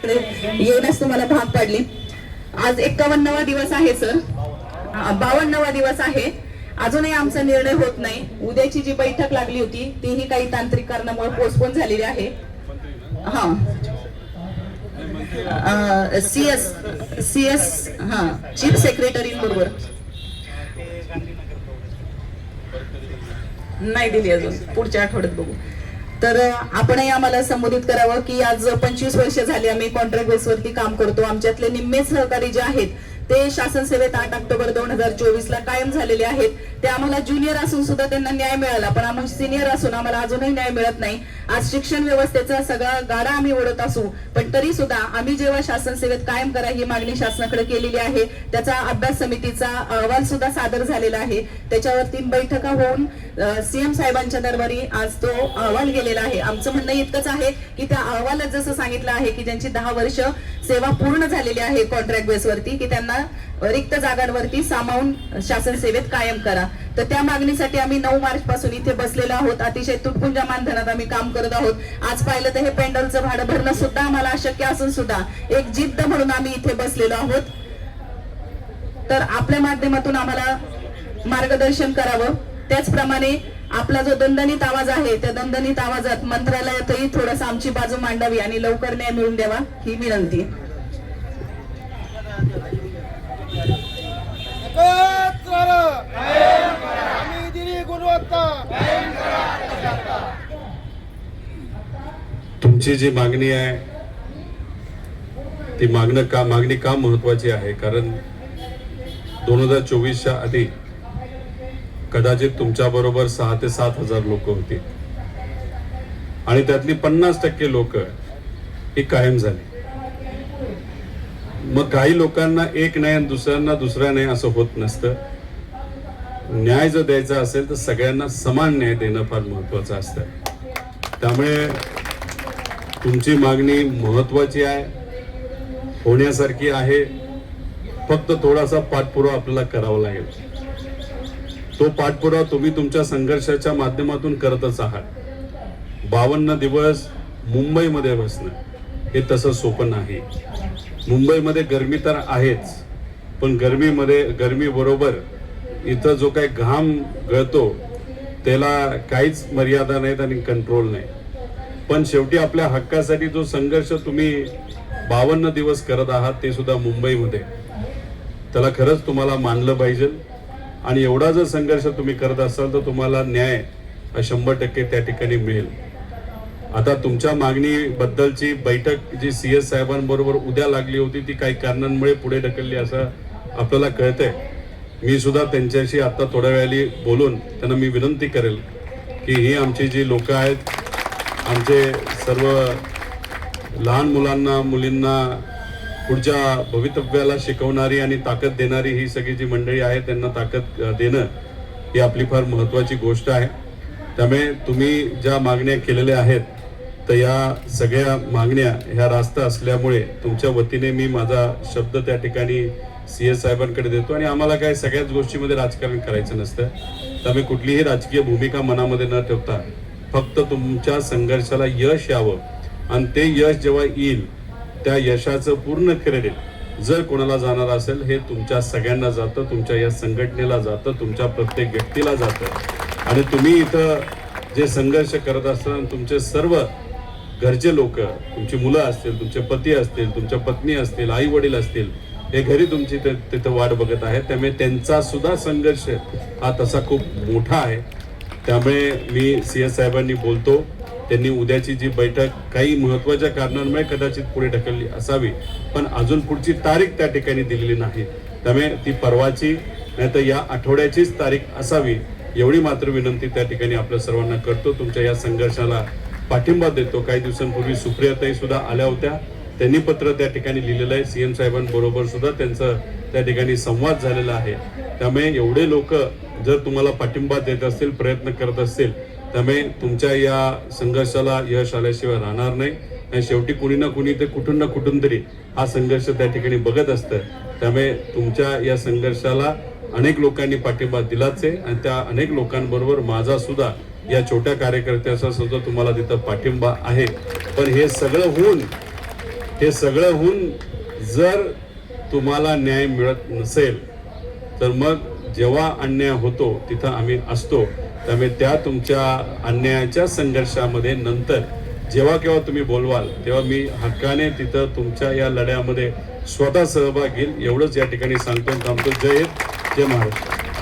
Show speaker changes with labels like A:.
A: येण्यास तुम्हाला भाग पाडली। आज 51वा दिवस आहे सर, 52वा दिवस आहे, अजूनही आमचा निर्णय होत नाही। उद्याची जी बैठक लागली होती तीही काही तांत्रिक कारणामुळे पोस्टपोन झालेली आहे। सीएस चीफ सेक्रेटरी बरोबर नाही दिली अजून, पुढच्या आठवड्यात बघू। तर आपणही आम्हाला संबोधित करावं की आज 25 वर्ष झाली आम्ही कॉन्ट्रॅक्ट बेसवरती काम करतो। आमच्यातले निम्मे सहकारी जे आहेत ते शासन सेवेत 8 ऑक्टोबर 2024 ला कायम झालेले आहेत। ते आम्हाला ज्युनियर असून सुद्धा त्यांना न्याय मिळाला, पण आम्ही सिनियर असून आम्हाला अजूनही न्याय मिळत नाही। आज शिक्षण व्यवस्थेचा सगळा गाडा आम्ही ओढत असू, पण तरी सुद्धा आम्ही जेव्हा शासन सेवेत कायम करा ही मागणी शासनाकडे केलेली आहे, त्याचा अभ्यास समितीचा अहवाल सुद्धा सादर झालेला आहे। त्याच्यावरती बैठका होऊन सीएम साहेबांच्या दरबारी आज तो अहवाल गेलेला आहे। आमचं म्हणणं इतकंच आहे की त्या अहवालात जसं सांगितलं आहे की ज्यांची 10 वर्ष सेवा पूर्ण झालेली आहे कॉन्ट्रॅक्ट बेसवरती, की त्यांना रिक्त जागांवरती सामावून शासन सेवेत कायम करा। तर त्या मागणीसाठी आम्ही 9 मार्च पासून इथे बसलेलो आहोत। अतिशय तुटपुंजा मानधनात आम्ही काम करत आहोत। आज पाहिलं तर हे पेंडलचं भाडं भरणं सुद्धा आम्हाला अशक्य असून सुद्धा एक जिद्द म्हणून आम्ही इथे बसलेलो आहोत। तर आपल्या माध्यमातून आम्हाला मार्गदर्शन करावं। त्याचप्रमाणे आपला जो दणदणीत आवाज आहे त्या दणदणीत आवाजात मंत्रालयातही थोडस आमची बाजू मांडावी आणि लवकर न्याय मिळवून द्यावा ही विनंती।
B: तुमची जी मागणी आहे ती मागणी का महत्वाची आहे, कारण 2024च्या आधी कदाचित तुमच्या बरोबर 6 ते 7 हजार लोक होती आणि त्यातली 50% लोक ही कायम झाली। मग काही लोकांना एक नाही आणि दुसऱ्यांना दुसरा नाही असं होत नसतं। न्याय जर द्यायचा असेल तर सगळ्यांना समान न्याय देणं फार महत्वाचं असतं। त्यामुळे तुमची मागणी महत्वाची आहे, होण्यासारखी आहे, फक्त थोडासा पाठपुरावा आपल्याला करावा लागेल। तो पाठपुरावा तुम्ही तुमच्या संघर्षाच्या माध्यमातून करतच आहात। 52 दिवस मुंबईमध्ये बसणं हे तसं सोपं नाही। मुंबईमध्ये गरमी तर आहेच, पण गरमी बरोबर इथं जो काही घाम गळतो त्याला काहीच मर्यादा नाहीत आणि कंट्रोल नाही। पण शेवटी आपल्या हक्कासाठी जो संघर्ष तुम्ही 52 दिवस करत आहात ते सुद्धा मुंबईमध्ये, त्याला खरंच तुम्हाला मानलं पाहिजे। आणि एवढा जर संघर्ष तुम्ही करत असाल तर तुम्हाला न्याय 100% त्या ठिकाणी मिळेल। आता तुमच्या मागणीबद्दलची बैठक जी सीएस साहेबांबरोबर उद्या लागली होती ती काही कारणांमुळे पुढे ढकलली असं आपल्याला कळतंय। मी सुद्धा त्यांच्याशी आता थोड्या वेळाने बोलून त्यांना मी विनंती करेल की ही आमची जी लोक आहेत, आमचे सर्व लहान मुलांना मुलींना पुढच्या भवितव्याला शिकवणारी आणि ताकद देणारी ही सगळी जी मंडळी आहे त्यांना ताकद देणं ही आपली फार महत्त्वाची गोष्ट आहे। त्यामुळे तुम्ही ज्या मागण्या केलेल्या आहेत तर या सगळ्या मागण्या ह्या रास्त असल्यामुळे तुमच्या वतीने मी माझा शब्द त्या ठिकाणी सीएस साहेबांकडे देतो। आणि आम्हाला काय सगळ्याच गोष्टीमध्ये राजकारण करायचं नसतं, त्यामुळे कुठलीही राजकीय भूमिका मनामध्ये न ठेवता फक्त तुमच्या संघर्षाला यश यावं आणि ते यश जेव्हा येईल त्या यशाचं पूर्ण क्रेडिट जर कोणाला जाणार असेल हे तुमच्या सगळ्यांना जातं, तुमच्या या संघटनेला जातं, तुमच्या प्रत्येक व्यक्तीला जातं। आणि तुम्ही इथं जे संघर्ष करत असताना तुमचे सर्व घरचे लोक, तुमची मुलं असतील, तुमचे पती असतील, तुमच्या पत्नी असतील, आई वडील असतील, हे घरी तुमची तिथं वाट बघत आहेत। त्यामुळे त्यांचा सुद्धा संघर्ष हा तसा खूप मोठा आहे। त्यामुळे मी सीएस साहेबांनी बोलतो, त्यांनी उद्याची जी बैठक काही महत्त्वाच्या कारणांमुळे कदाचित पुढे ढकलली असावी, पण अजून पुढची तारीख त्या ठिकाणी दिलेली नाही। त्यामुळे ती परवाची नाही तर या आठवड्याचीच तारीख असावी एवढी मात्र विनंती त्या ठिकाणी आपल्या सर्वांना करतो। तुमच्या या संघर्षाला पाठिंबा देतो। काही दिवसांपूर्वी सुप्रियाताई सुद्धा आल्या होत्या, त्यांनी पत्र त्या ठिकाणी लिहिलेलं आहे। सीएम साहेबांबरोबर सुद्धा त्यांचं त्या ठिकाणी संवाद झालेला आहे। त्यामुळे एवढे लोक जर तुम्हाला पाठिंबा देत असतील, प्रयत्न करत असतील, त्यामुळे तुमच्या या संघर्षाला यश आल्याशिवाय राहणार नाही। आणि शेवटी कुणी ना कुणी ते कुठून तरी हा संघर्ष त्या ठिकाणी बघत असतं। त्यामुळे तुमच्या या संघर्षाला अनेक लोकांनी पाठिंबा दिलाच आहे आणि त्या अनेक लोकांबरोबर माझा सुद्धा या छोट्या कार्यकर्त्याचा सुद्धा तुम्हाला तिथं पाठिंबा आहे। पण हे सगळं होऊन हे सगळं होऊन जर तुम्हाला न्याय मिळत नसेल तर मग जेव्हा अन्याय होतो तिथं आम्ही असतो. त्यामुळे त्या तुमच्या अन्यायाच्या संघर्षामध्ये नंतर जेव्हा केव्हा तुम्ही बोलवाल तेव्हा मी हक्काने तिथं तुमच्या या लढ्यामध्ये स्वतः सहभाग घेईल. एवढंच या ठिकाणी सांगतो. थांबतो. जय हिंद, जय महाराष्ट्र.